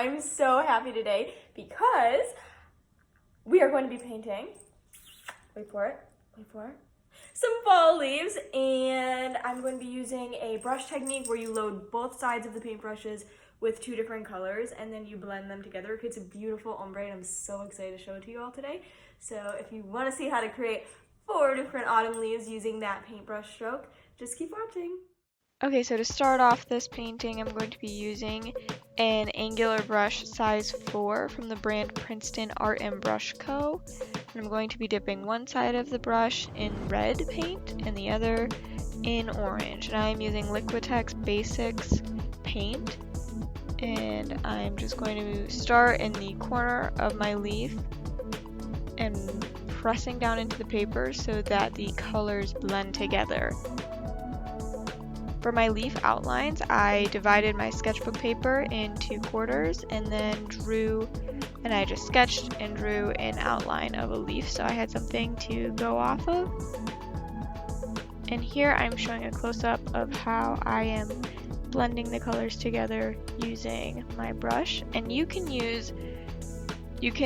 I'm so happy today because we are going to be painting, wait for it, some fall leaves, and I'm going to be using a brush technique where you load both sides of the paintbrushes with 2 different colors and then you blend them together. It creates a beautiful ombre, and I'm so excited to show it to you all today. So if you want to see how to create 4 different autumn leaves using that paintbrush stroke, just keep watching. Okay, so to start off this painting, I'm going to be using an angular brush size 4 from the brand Prinston Art and Brush Co. And I'm going to be dipping one side of the brush in red paint and the other in orange. And I'm using Liquitex Basics paint. And I'm just going to start in the corner of my leaf and pressing down into the paper so that the colors blend together. For my leaf outlines, I divided my sketchbook paper into quarters and then I just sketched and drew an outline of a leaf so I had something to go off of. And here I'm showing a close-up of how I am blending the colors together using my brush. And you can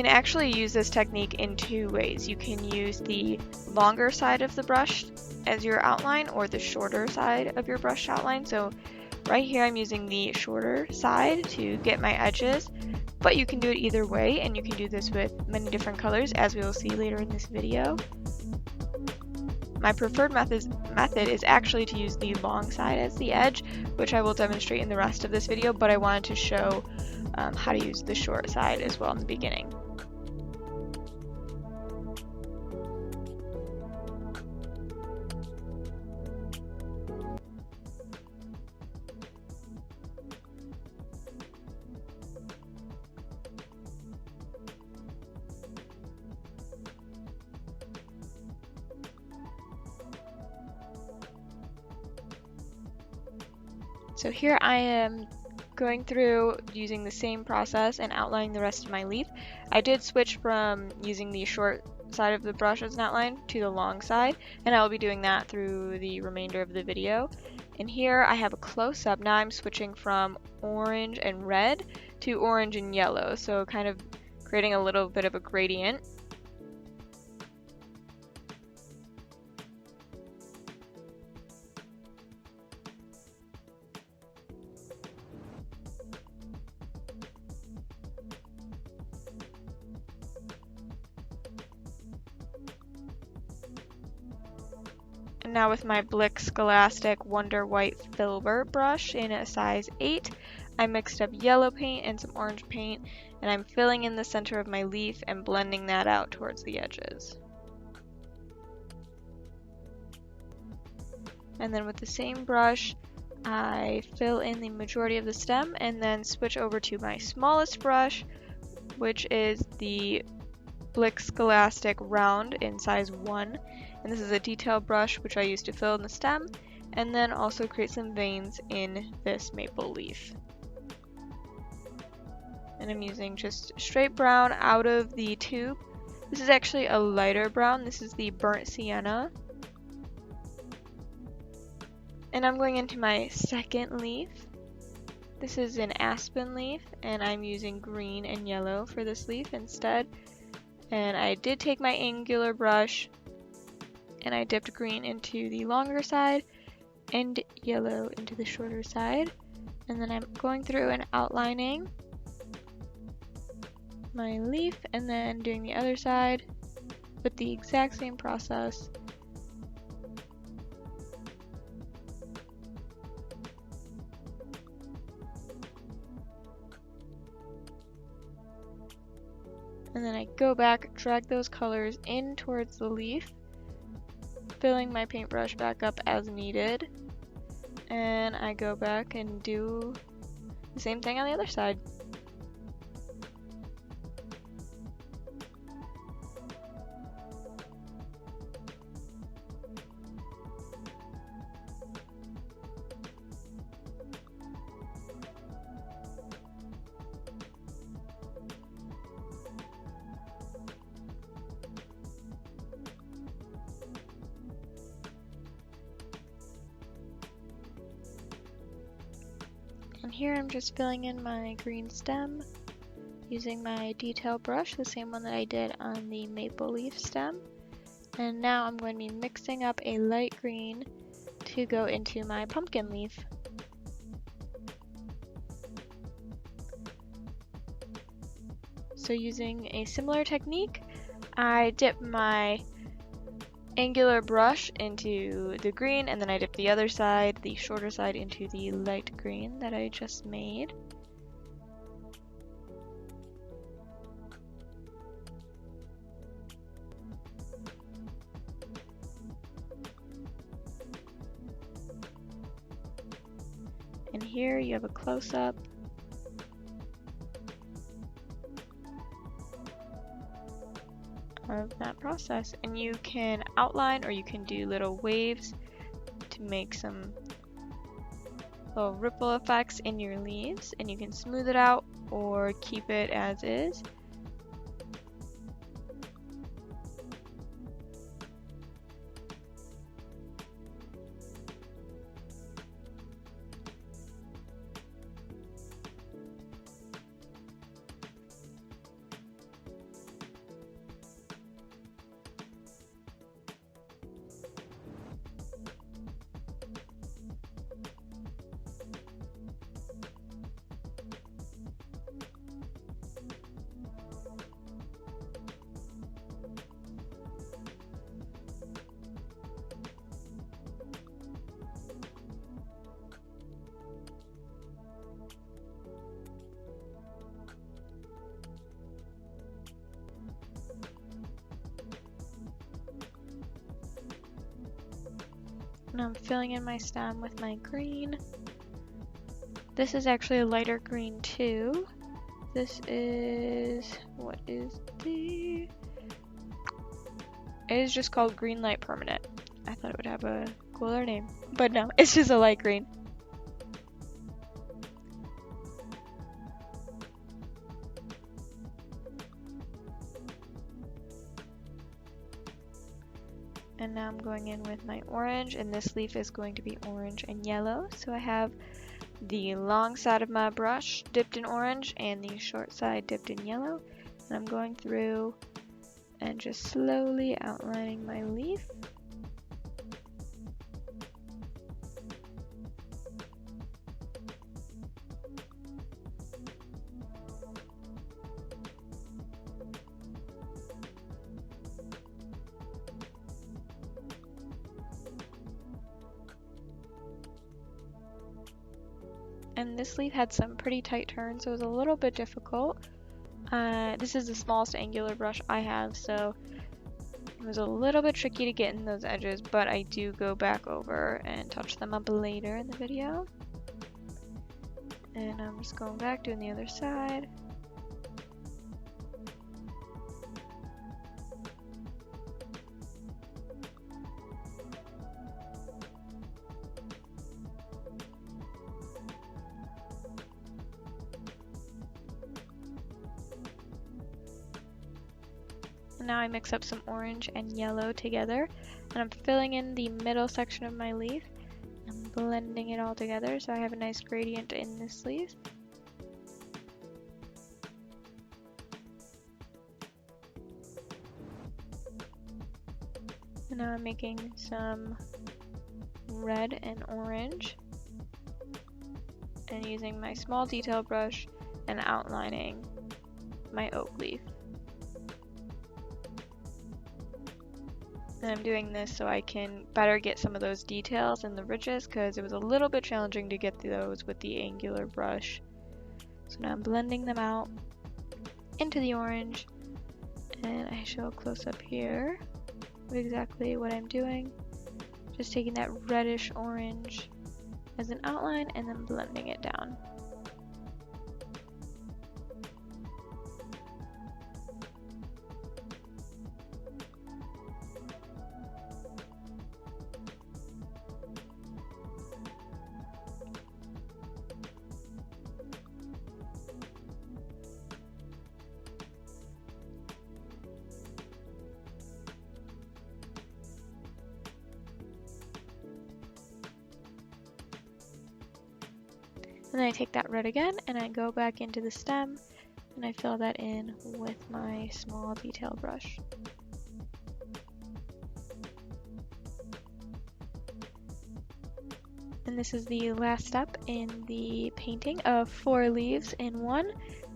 actually use this technique in 2 ways. You can use the longer side of the brush as your outline or the shorter side of your brush outline. So right here I'm using the shorter side to get my edges, but you can do it either way, and you can do this with many different colors as we will see later in this video. My preferred method is actually to use the long side as the edge, which I will demonstrate in the rest of this video, but I wanted to show how to use the short side as well in the beginning. So here I am going through using the same process and outlining the rest of my leaf. I did switch from using the short side of the brush as an outline to the long side, and I will be doing that through the remainder of the video. And here I have a close-up. Now I'm switching from orange and red to orange and yellow, so kind of creating a little bit of a gradient. And now with my Blick Scholastic Wonder White Filbert brush in a size 8, I mixed up yellow paint and some orange paint, and I'm filling in the center of my leaf and blending that out towards the edges. And then with the same brush, I fill in the majority of the stem and then switch over to my smallest brush, which is the Blick Scholastic Round in size 1. And this is a detail brush which I use to fill in the stem and then also create some veins in this maple leaf. And I'm using just straight brown out of the tube. This is actually a lighter brown. This is the Burnt Sienna. And I'm going into my second leaf. This is an aspen leaf, and I'm using green and yellow for this leaf instead. And I did take my angular brush and I dipped green into the longer side and yellow into the shorter side. And then I'm going through and outlining my leaf and then doing the other side with the exact same process. And then I go back, drag those colors in towards the leaf, filling my paintbrush back up as needed, and I go back and do the same thing on the other side. And here I'm just filling in my green stem using my detail brush, the same one that I did on the maple leaf stem. And now I'm going to be mixing up a light green to go into my pumpkin leaf. So using a similar technique, I dip my angular brush into the green, and then I dip the other side, the shorter side, into the light green that I just made. And here you have a close-up of that process, and you can outline or you can do little waves to make some little ripple effects in your leaves, and you can smooth it out or keep it as is. And I'm filling in my stem with my green. This is actually a lighter green too. This is, what is the... It is just called Green Light Permanent. I thought it would have a cooler name, but no, it's just a light green. And now I'm going in with my orange, and this leaf is going to be orange and yellow. So I have the long side of my brush dipped in orange and the short side dipped in yellow. And I'm going through and just slowly outlining my leaf. And this leaf had some pretty tight turns, so it was a little bit difficult. This is the smallest angular brush I have, so it was a little bit tricky to get in those edges, but I do go back over and touch them up later in the video. And I'm just going back, doing the other side. Now I mix up some orange and yellow together, and I'm filling in the middle section of my leaf. I'm blending it all together so I have a nice gradient in this leaf. And now I'm making some red and orange, and using my small detail brush and outlining my oak leaf. And I'm doing this so I can better get some of those details in the ridges, because it was a little bit challenging to get those with the angular brush. So now I'm blending them out into the orange, and I show a close up here of exactly what I'm doing. Just taking that reddish orange as an outline and then blending it down. And then I take that red again and I go back into the stem and I fill that in with my small detail brush. And this is the last step in the painting of 4 leaves in one.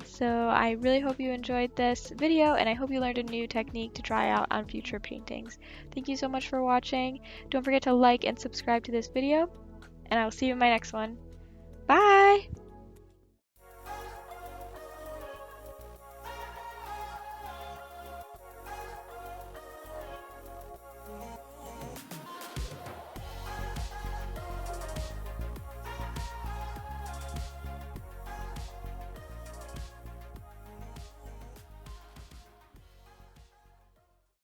So I really hope you enjoyed this video, and I hope you learned a new technique to try out on future paintings. Thank you so much for watching. Don't forget to like and subscribe to this video, and I will see you in my next one. Bye!